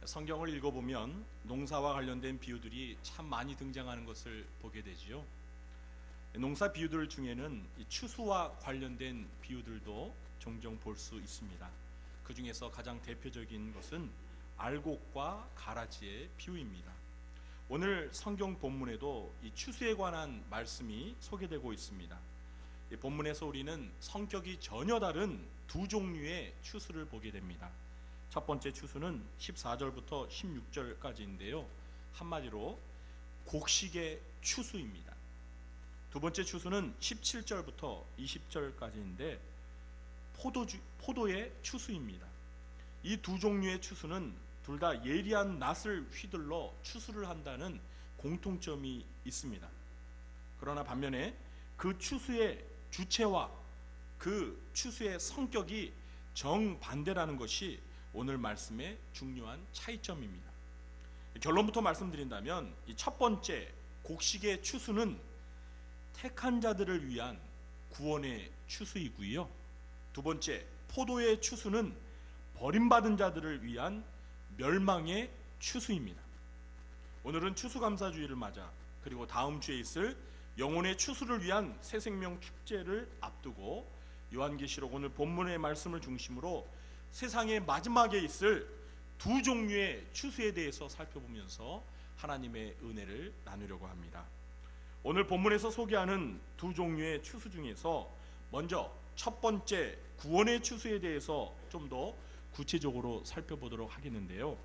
성경을 읽어보면 농사와 관련된 비유들이 참 많이 등장하는 것을 보게 되지요. 농사 비유들 중에는 추수와 관련된 비유들도 종종 볼 수 있습니다. 그 중에서 가장 대표적인 것은 알곡과 가라지의 비유입니다. 오늘 성경 본문에도 이 추수에 관한 말씀이 소개되고 있습니다. 이 본문에서 우리는 성격이 전혀 다른 두 종류의 추수를 보게 됩니다. 첫 번째 추수는 14절부터 16절까지인데요. 한마디로 곡식의 추수입니다. 두 번째 추수는 17절부터 20절까지인데 포도의 추수입니다. 이 두 종류의 추수는 둘 다 예리한 낫을 휘둘러 추수를 한다는 공통점이 있습니다. 그러나 반면에 그 추수의 주체와 그 추수의 성격이 정반대라는 것이 오늘 말씀의 중요한 차이점입니다. 결론부터 말씀드린다면 이 첫 번째 곡식의 추수는 택한 자들을 위한 구원의 추수이고요. 두 번째 포도의 추수는 버림받은 자들을 위한 멸망의 추수입니다. 오늘은 추수감사주의를 맞아 그리고 다음 주에 있을 영혼의 추수를 위한 새생명 축제를 앞두고 요한계시록 오늘 본문의 말씀을 중심으로 세상의 마지막에 있을 두 종류의 추수에 대해서 살펴보면서 하나님의 은혜를 나누려고 합니다. 오늘 본문에서 소개하는 두 종류의 추수 중에서 먼저 첫 번째 구원의 추수에 대해서 좀 더 구체적으로 살펴보도록 하겠는데요.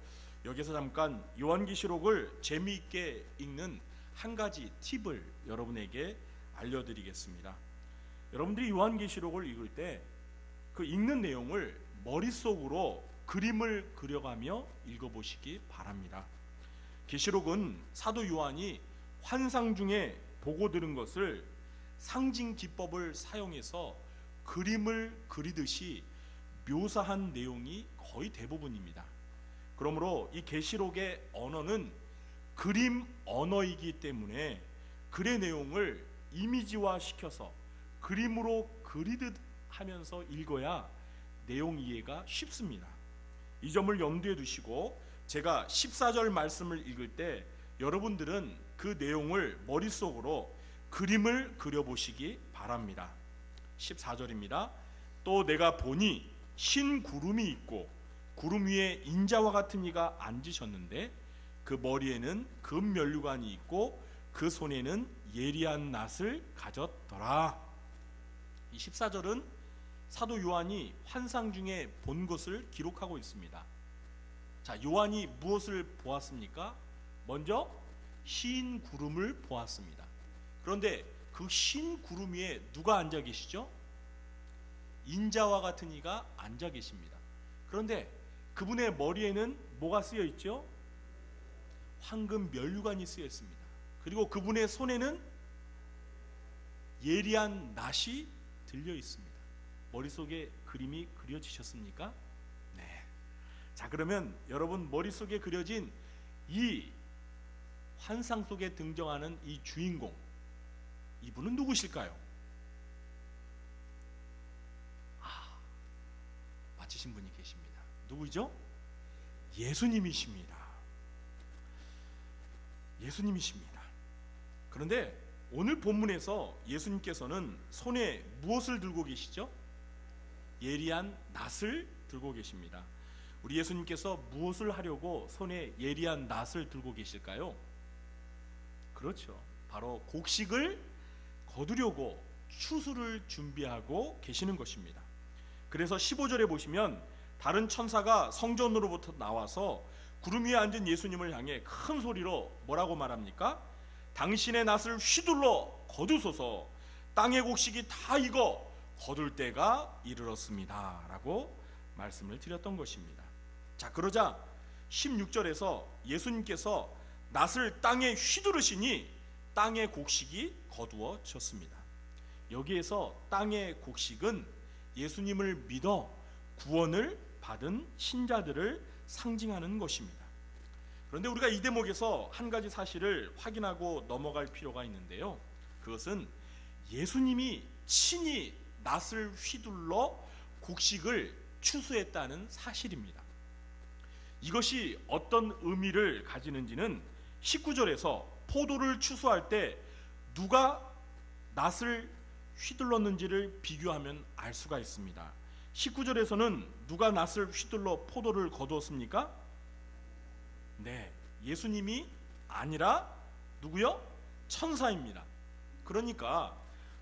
여기서 잠깐 요한계시록을 재미있게 읽는 한 가지 팁을 여러분에게 알려드리겠습니다. 여러분들이 요한계시록을 읽을 때 그 읽는 내용을 머릿속으로 그림을 그려가며 읽어보시기 바랍니다. 계시록은 사도 요한이 환상 중에 보고 들은 것을 상징 기법을 사용해서 그림을 그리듯이 묘사한 내용이 거의 대부분입니다. 그러므로 이 계시록의 언어는 그림 언어이기 때문에 글의 내용을 이미지화 시켜서 그림으로 그리듯 하면서 읽어야 내용 이해가 쉽습니다. 이 점을 염두에 두시고 제가 14절 말씀을 읽을 때 여러분들은 그 내용을 머릿속으로 그림을 그려보시기 바랍니다. 14절입니다. 또 내가 보니 흰 구름이 있고 구름 위에 인자와 같은 이가 앉으셨는데 그 머리에는 금면류관이 있고 그 손에는 예리한 낫을 가졌더라. 이 14절은 사도 요한이 환상 중에 본 것을 기록하고 있습니다. 자, 요한이 무엇을 보았습니까? 먼저 흰 구름을 보았습니다. 그런데 그 흰 구름 위에 누가 앉아 계시죠? 인자와 같은 이가 앉아 계십니다. 그런데 그분의 머리에는 뭐가 쓰여 있죠? 황금 면류관이 쓰여 있습니다. 그리고 그분의 손에는 예리한 낫이 들려 있습니다. 머릿속에 그림이 그려지셨습니까? 네. 자, 그러면 여러분 머릿속에 그려진 이 환상 속에 등장하는 이 주인공, 이분은 누구실까요? 맞히신 분이 계십니다. 누구죠? 예수님이십니다. 예수님이십니다. 그런데 오늘 본문에서 예수님께서는 손에 무엇을 들고 계시죠? 예리한 낫을 들고 계십니다. 우리 예수님께서 무엇을 하려고 손에 예리한 낫을 들고 계실까요? 그렇죠. 바로 곡식을 거두려고 추수를 준비하고 계시는 것입니다. 그래서 15절에 보시면 다른 천사가 성전으로부터 나와서 구름 위에 앉은 예수님을 향해 큰 소리로 뭐라고 말합니까? 당신의 낫을 휘둘러 거두소서, 땅의 곡식이 다 익어 거둘 때가 이르렀습니다 라고 말씀을 드렸던 것입니다. 자, 그러자 16절에서 예수님께서 낫을 땅에 휘두르시니 땅의 곡식이 거두어졌습니다. 여기에서 땅의 곡식은 예수님을 믿어 구원을 받은 신자들을 상징하는 것입니다. 그런데 우리가 이 대목에서 한 가지 사실을 확인하고 넘어갈 필요가 있는데요. 그것은 예수님이 친히 낫을 휘둘러 곡식을 추수했다는 사실입니다. 이것이 어떤 의미를 가지는지는 19절에서 포도를 추수할 때 누가 낫을 휘둘렀는지를 비교하면 알 수가 있습니다. 19절에서는 누가 낫을 휘둘러 포도를 거두었습니까? 네, 예수님이 아니라 누구요? 천사입니다. 그러니까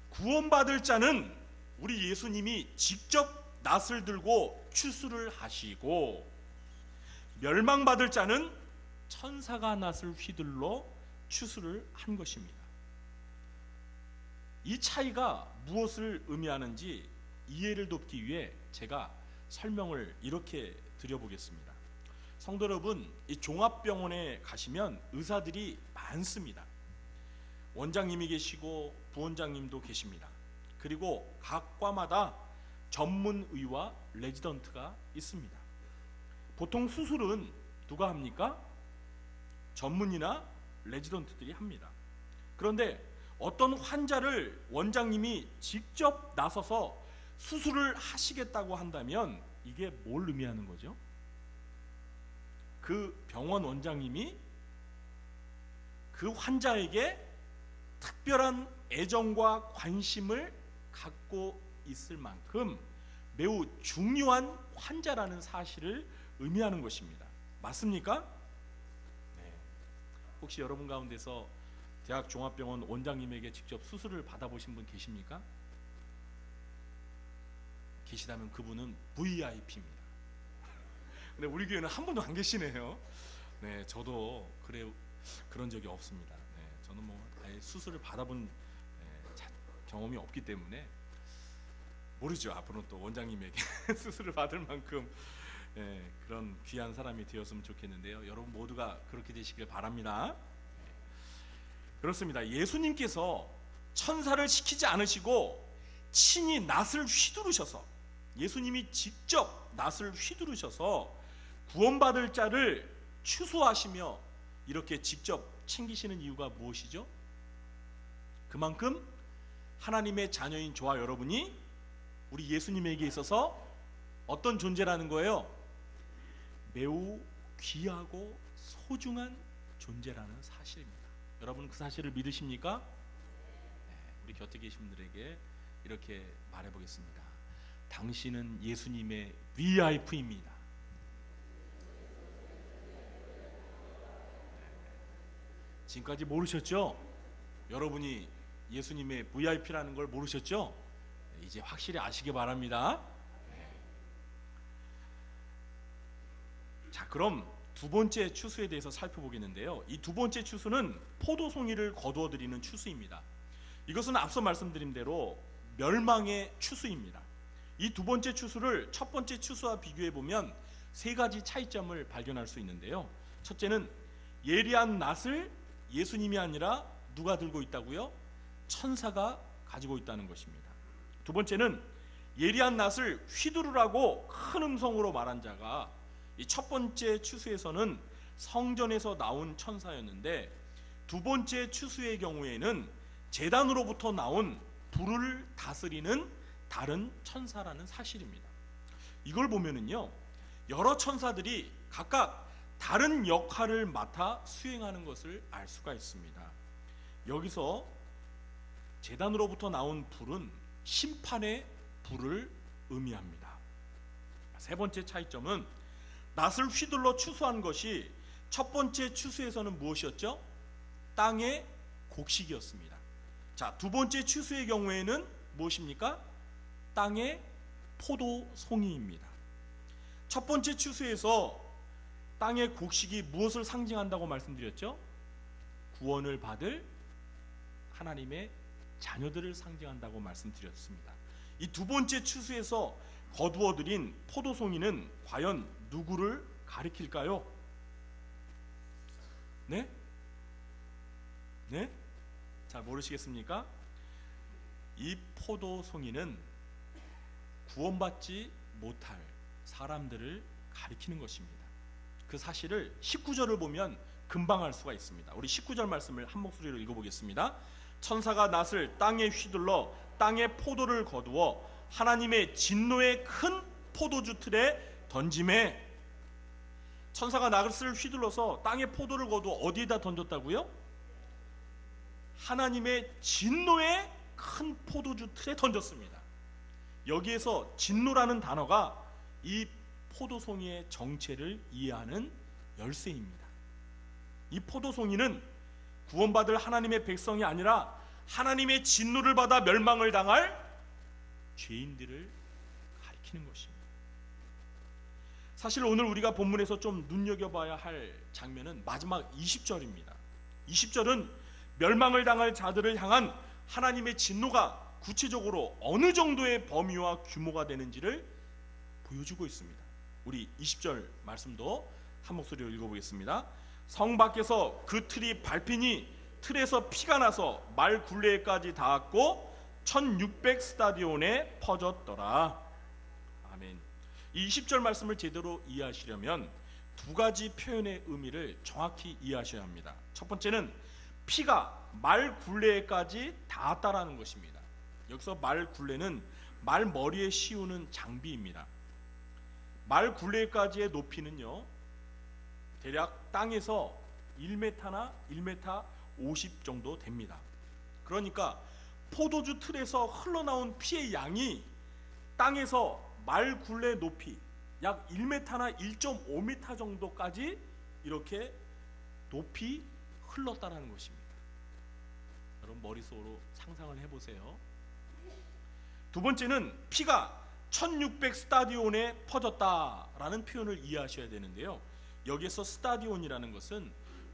구원받을 자는 우리 예수님이 직접 낫을 들고 추수를 하시고, 멸망받을 자는 천사가 낫을 휘둘러 추수를 한 것입니다. 이 차이가 무엇을 의미하는지 이해를 돕기 위해 제가 설명을 이렇게 드려보겠습니다. 성도 여러분, 이 종합병원에 가시면 의사들이 많습니다. 원장님이 계시고 부원장님도 계십니다. 그리고 각 과마다 전문의와 레지던트가 있습니다. 보통 수술은 누가 합니까? 전문의나 레지던트들이 합니다. 그런데 어떤 환자를 원장님이 직접 나서서 수술을 하시겠다고 한다면 이게 뭘 의미하는 거죠? 그 병원 원장님이 그 환자에게 특별한 애정과 관심을 갖고 있을 만큼 매우 중요한 환자라는 사실을 의미하는 것입니다. 맞습니까? 네. 혹시 여러분 가운데서 대학 종합병원 원장님에게 직접 수술을 받아보신 분 계십니까? 계시다면 그분은 VIP입니다. 근데 우리 교회는 한 분도 안 계시네요. 네, 저도 그런 적이 없습니다. 네, 저는 뭐 아예 수술을 받아본 경험이 없기 때문에 모르죠. 앞으로는 또 원장님에게 수술을 받을 만큼 그런 귀한 사람이 되었으면 좋겠는데요. 여러분 모두가 그렇게 되시길 바랍니다. 그렇습니다. 예수님께서 천사를 시키지 않으시고 친히 낫을 휘두르셔서, 예수님이 직접 낫을 휘두르셔서 구원받을 자를 추수하시며 이렇게 직접 챙기시는 이유가 무엇이죠? 그만큼 하나님의 자녀인 저와 여러분이 우리 예수님에게 있어서 어떤 존재라는 거예요? 매우 귀하고 소중한 존재라는 사실입니다. 여러분 그 사실을 믿으십니까? 네, 우리 곁에 계신 분들에게 이렇게 말해보겠습니다. 당신은 예수님의 VIP입니다. 지금까지 모르셨죠? 여러분이 예수님의 VIP라는 걸 모르셨죠? 이제 확실히 아시기 바랍니다. 자, 그럼 두 번째 추수에 대해서 살펴보겠는데요. 이 두 번째 추수는 포도송이를 거두어 드리는 추수입니다. 이것은 앞서 말씀드린 대로 멸망의 추수입니다. 이 두 번째 추수를 첫 번째 추수와 비교해 보면 세 가지 차이점을 발견할 수 있는데요. 첫째는 예리한 낫을 예수님이 아니라 누가 들고 있다고요? 천사가 가지고 있다는 것입니다. 두 번째는 예리한 낫을 휘두르라고 큰 음성으로 말한 자가 이 첫 번째 추수에서는 성전에서 나온 천사였는데, 두 번째 추수의 경우에는 제단으로부터 나온 불을 다스리는 다른 천사라는 사실입니다. 이걸 보면은요, 여러 천사들이 각각 다른 역할을 맡아 수행하는 것을 알 수가 있습니다. 여기서 제단으로부터 나온 불은 심판의 불을 의미합니다. 세 번째 차이점은 낫을 휘둘러 추수한 것이 첫 번째 추수에서는 무엇이었죠? 땅의 곡식이었습니다. 자, 두 번째 추수의 경우에는 무엇입니까? 땅의 포도송이입니다. 첫 번째 추수에서 땅의 곡식이 무엇을 상징한다고 말씀드렸죠? 구원을 받을 하나님의 자녀들을 상징한다고 말씀드렸습니다. 이 두 번째 추수에서 거두어들인 포도송이는 과연 누구를 가리킬까요? 네? 네? 잘 모르시겠습니까? 이 포도송이는 구원받지 못할 사람들을 가리키는 것입니다. 그 사실을 19절을 보면 금방 알 수가 있습니다. 우리 19절 말씀을 한 목소리로 읽어보겠습니다. 천사가 낫을 땅에 휘둘러 땅의 포도를 거두어 하나님의 진노의 큰 포도주 틀에 던짐에 천사가 낫을 휘둘러서 땅에 포도를 거두 어디에다 던졌다고요? 하나님의 진노의 큰 포도주 틀에 던졌습니다. 여기에서 진노라는 단어가 이 포도송이의 정체를 이해하는 열쇠입니다. 이 포도송이는 구원받을 하나님의 백성이 아니라 하나님의 진노를 받아 멸망을 당할 죄인들을 가리키는 것입니다. 사실 오늘 우리가 본문에서 좀 눈여겨봐야 할 장면은 마지막 20절입니다. 20절은 멸망을 당할 자들을 향한 하나님의 진노가 구체적으로 어느 정도의 범위와 규모가 되는지를 보여주고 있습니다. 우리 20절 말씀도 한 목소리로 읽어보겠습니다. 성 밖에서 그 틀이 밟히니 틀에서 피가 나서 말 굴레까지 닿았고 1600 스타디온에 퍼졌더라. 아멘. 이 20절 말씀을 제대로 이해하시려면 두 가지 표현의 의미를 정확히 이해하셔야 합니다. 첫 번째는 피가 말 굴레까지 닿았다라는 것입니다. 여기서 말 굴레는 말 머리에 씌우는 장비입니다. 말 굴레까지의 높이는요, 대략 땅에서 1m나 1m 50 정도 됩니다. 그러니까 포도주 틀에서 흘러나온 피의 양이 땅에서 말 굴레 높이 약 1m나 1.5m 정도까지 이렇게 높이 흘렀다는 것입니다. 여러분 머릿속으로 상상을 해보세요. 두 번째는 피가 1600 스타디온에 퍼졌다라는 표현을 이해하셔야 되는데요, 여기에서 스타디온이라는 것은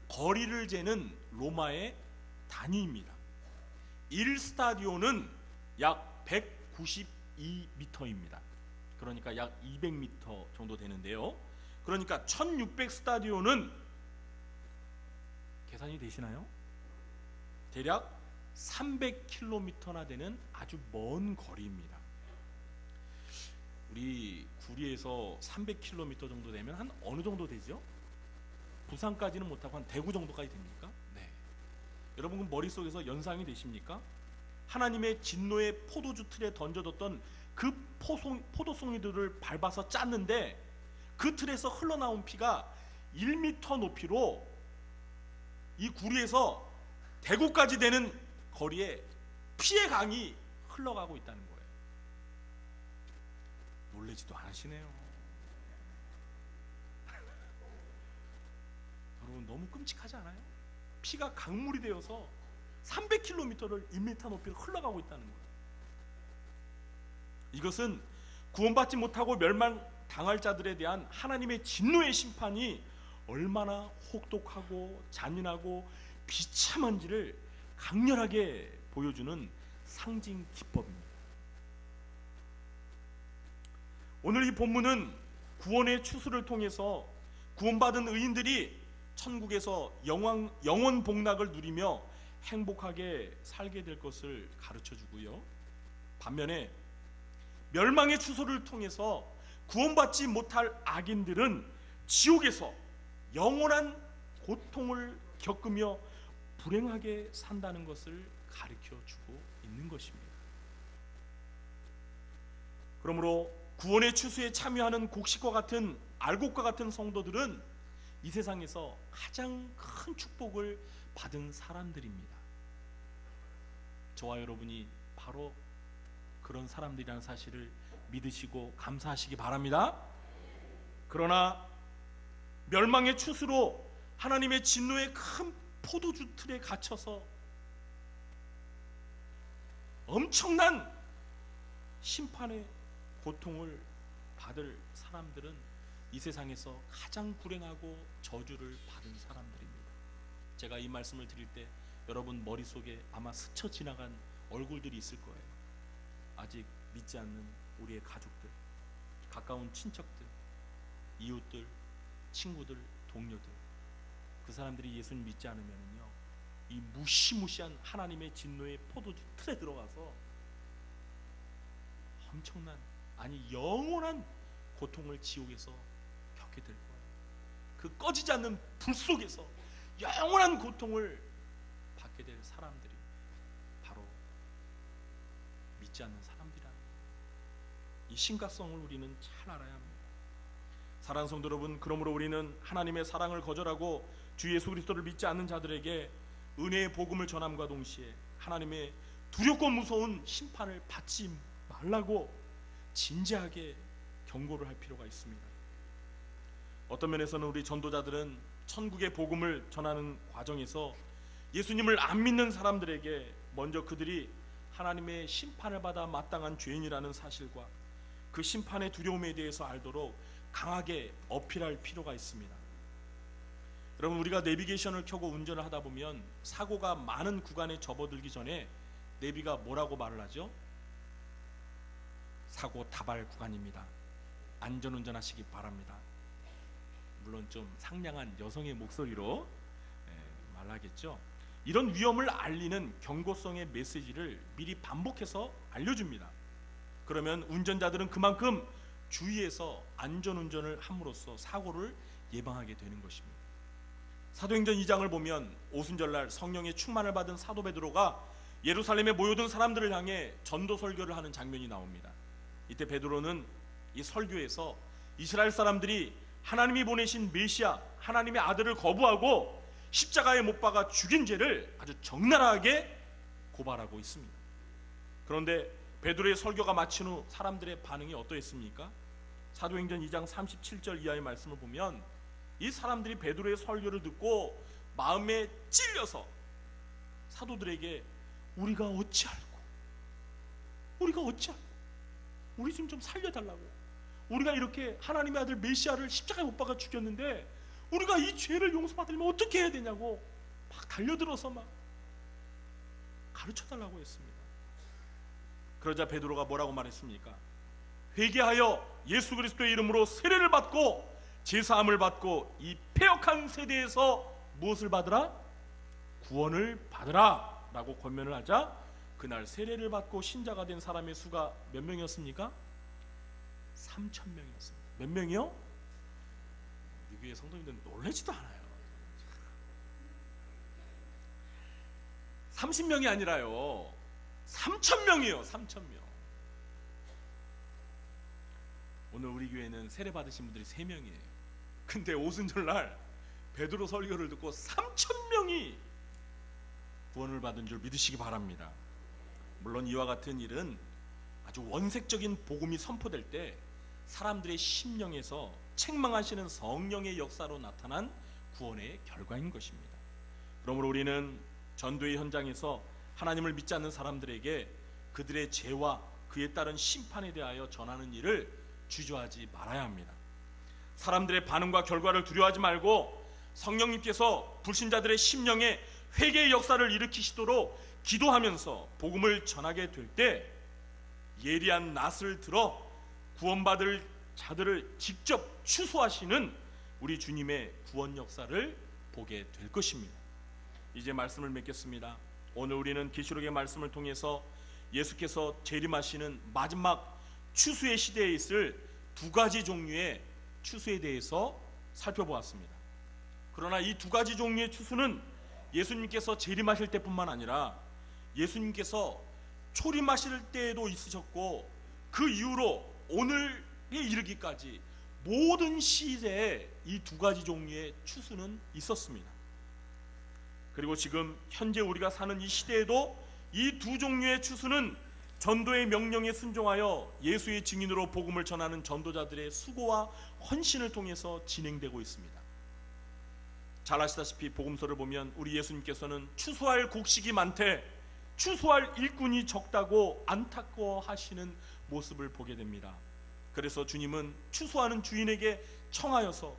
거리를 재는 로마의 단위입니다. 1스타디온은 약 192m입니다. 그러니까 약 200m 정도 되는데요, 그러니까 1600 스타디온은 계산이 되시나요? 대략 300km나 되는 아주 먼 거리입니다. 우리 구리에서 300km 정도 되면 한 어느 정도 되죠? 부산까지는 못하고 한 대구 정도까지 됩니까? 네. 여러분 머릿속에서 연상이 되십니까? 하나님의 진노의 포도주 틀에 던져뒀던 그 포도송이들을 밟아서 짰는데 그 틀에서 흘러나온 피가 1m 높이로 이 구리에서 대구까지 되는 거리에 피의 강이 흘러가고 있다는 거예요. 놀라지도 않으시네요. 여러분 너무 끔찍하지 않아요? 피가 강물이 되어서 300km를 1m 높이로 흘러가고 있다는 거예요. 이것은 구원받지 못하고 멸망당할 자들에 대한 하나님의 진노의 심판이 얼마나 혹독하고 잔인하고 비참한지를 강렬하게 보여주는 상징 기법입니다. 오늘 이 본문은 구원의 추수를 통해서 구원받은 의인들이 천국에서 영원 복락을 누리며 행복하게 살게 될 것을 가르쳐주고요, 반면에 멸망의 추수를 통해서 구원받지 못할 악인들은 지옥에서 영원한 고통을 겪으며 불행하게 산다는 것을 가르쳐주고 있는 것입니다. 그러므로 구원의 추수에 참여하는 곡식과 같은 알곡과 같은 성도들은 이 세상에서 가장 큰 축복을 받은 사람들입니다. 저와 여러분이 바로 그런 사람들이라는 사실을 믿으시고 감사하시기 바랍니다. 그러나 멸망의 추수로 하나님의 진노의 큰 포도주 틀에 갇혀서 엄청난 심판의 고통을 받을 사람들은 이 세상에서 가장 불행하고 저주를 받은 사람들입니다. 제가 이 말씀을 드릴 때 여러분 머릿속에 아마 스쳐 지나간 얼굴들이 있을 거예요. 아직 믿지 않는 우리의 가족들, 가까운 친척들, 이웃들, 친구들, 동료들, 그 사람들이 예수님 믿지 않으면요, 이 무시무시한 하나님의 진노의 포도주 틀에 들어가서 엄청난, 아니 영원한 고통을 지옥에서 겪게 될 거예요. 그 꺼지지 않는 불 속에서 영원한 고통을 받게 될 사람들이 바로 믿지 않는 사람들이라는 이 심각성을 우리는 잘 알아야 합니다. 사랑하는 성도 여러분, 그러므로 우리는 하나님의 사랑을 거절하고 주 예수 그리스도를 믿지 않는 자들에게 은혜의 복음을 전함과 동시에 하나님의 두렵고 무서운 심판을 받지 말라고 진지하게 경고를 할 필요가 있습니다. 어떤 면에서는 우리 전도자들은 천국의 복음을 전하는 과정에서 예수님을 안 믿는 사람들에게 먼저 그들이 하나님의 심판을 받아 마땅한 죄인이라는 사실과 그 심판의 두려움에 대해서 알도록 강하게 어필할 필요가 있습니다. 여러분, 우리가 내비게이션을 켜고 운전을 하다 보면 사고가 많은 구간에 접어들기 전에 내비가 뭐라고 말을 하죠? 사고 다발 구간입니다. 안전운전 하시기 바랍니다. 물론 좀 상냥한 여성의 목소리로 말하겠죠. 이런 위험을 알리는 경고성의 메시지를 미리 반복해서 알려줍니다. 그러면 운전자들은 그만큼 주의해서 안전운전을 함으로써 사고를 예방하게 되는 것입니다. 사도행전 2장을 보면 오순절날 성령의 충만을 받은 사도 베드로가 예루살렘에 모여든 사람들을 향해 전도 설교를 하는 장면이 나옵니다. 이때 베드로는 이 설교에서 이스라엘 사람들이 하나님이 보내신 메시아 하나님의 아들을 거부하고 십자가에 못 박아 죽인 죄를 아주 적나라하게 고발하고 있습니다. 그런데 베드로의 설교가 마친 후 사람들의 반응이 어떠했습니까? 사도행전 2장 37절 이하의 말씀을 보면 이 사람들이 베드로의 설교를 듣고 마음에 찔려서 사도들에게 우리가 어찌할꼬, 우리 좀 살려달라고, 우리가 이렇게 하나님의 아들 메시아를 십자가에 못 박아 죽였는데 우리가 이 죄를 용서받으려면 어떻게 해야 되냐고 막 달려들어서 막 가르쳐달라고 했습니다. 그러자 베드로가 뭐라고 말했습니까? 회개하여 예수 그리스도의 이름으로 세례를 받고 제사함을 받고 이 패역한 세대에서 무엇을 받으라? 구원을 받으라 라고 권면을 하자 그날 세례를 받고 신자가 된 사람의 수가 몇 명이었습니까? 3,000명이었습니다. 몇 명이요? 우리 교회 성도님들은 놀라지도 않아요. 30명이 아니라요 3,000명이에요. 3,000명. 오늘 우리 교회는 세례 받으신 분들이 3명이에요. 근데 오순절날 베드로 설교를 듣고 3,000명이 구원을 받은 줄 믿으시기 바랍니다. 물론 이와 같은 일은 아주 원색적인 복음이 선포될 때 사람들의 심령에서 책망하시는 성령의 역사로 나타난 구원의 결과인 것입니다. 그러므로 우리는 전도의 현장에서 하나님을 믿지 않는 사람들에게 그들의 죄와 그에 따른 심판에 대하여 전하는 일을 주저하지 말아야 합니다. 사람들의 반응과 결과를 두려워하지 말고 성령님께서 불신자들의 심령에 회개의 역사를 일으키시도록 기도하면서 복음을 전하게 될 때 예리한 낫을 들어 구원받을 자들을 직접 추수하시는 우리 주님의 구원 역사를 보게 될 것입니다. 이제 말씀을 맺겠습니다. 오늘 우리는 계시록의 말씀을 통해서 예수께서 재림하시는 마지막 추수의 시대에 있을 두 가지 종류의 추수에 대해서 살펴보았습니다. 그러나 이 두 가지 종류의 추수는 예수님께서 재림하실 때뿐만 아니라 예수님께서 초림하실 때에도 있으셨고 그 이후로 오늘에 이르기까지 모든 시대에 이 두 가지 종류의 추수는 있었습니다. 그리고 지금 현재 우리가 사는 이 시대에도 이 두 종류의 추수는 전도의 명령에 순종하여 예수의 증인으로 복음을 전하는 전도자들의 수고와 헌신을 통해서 진행되고 있습니다. 잘 아시다시피 복음서를 보면 우리 예수님께서는 추수할 곡식이 많되 추수할 일꾼이 적다고 안타까워하시는 모습을 보게 됩니다. 그래서 주님은 추수하는 주인에게 청하여서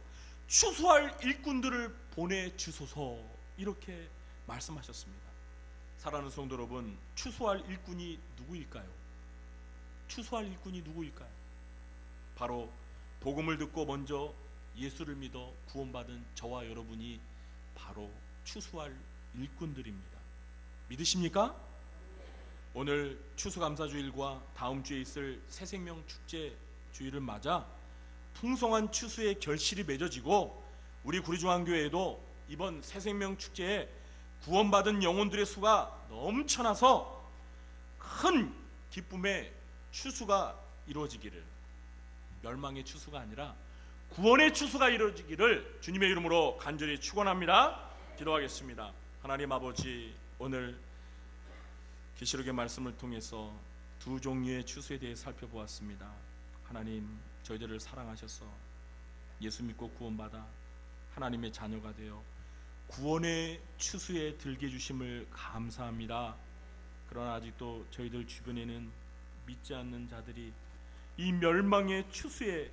추수할 일꾼들을 보내주소서 이렇게 말씀하셨습니다. 사랑하는 성도 여러분, 추수할 일꾼이 누구일까요? 추수할 일꾼이 누구일까요? 바로 복음을 듣고 먼저 예수를 믿어 구원받은 저와 여러분이 바로 추수할 일꾼들입니다. 믿으십니까? 오늘 추수감사주일과 다음 주에 있을 새생명 축제 주일을 맞아 풍성한 추수의 결실이 맺어지고 우리 구리중앙교회에도 이번 새생명 축제에 구원받은 영혼들의 수가 넘쳐나서 큰 기쁨의 추수가 이루어지기를, 멸망의 추수가 아니라 구원의 추수가 이루어지기를 주님의 이름으로 간절히 축원합니다. 기도하겠습니다. 하나님 아버지, 오늘 계시록의 말씀을 통해서 두 종류의 추수에 대해 살펴보았습니다. 하나님, 저희들을 사랑하셔서 예수 믿고 구원받아 하나님의 자녀가 되어 구원의 추수에 들게 해주심을 감사합니다. 그러나 아직도 저희들 주변에는 믿지 않는 자들이 이 멸망의 추수에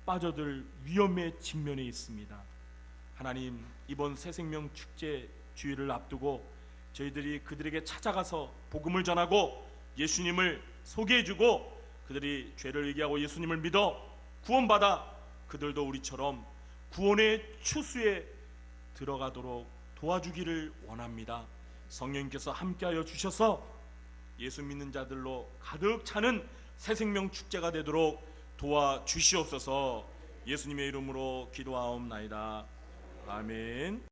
빠져들 위험의 직면에 있습니다. 하나님, 이번 새생명 축제 주일을 앞두고 저희들이 그들에게 찾아가서 복음을 전하고 예수님을 소개해주고 그들이 죄를 회개하고 예수님을 믿어 구원받아 그들도 우리처럼 구원의 추수에 들어가도록 도와주기를 원합니다. 성령님께서 함께하여 주셔서 예수 믿는 자들로 가득 차는 새생명 축제가 되도록 도와주시옵소서. 예수님의 이름으로 기도하옵나이다. 아멘.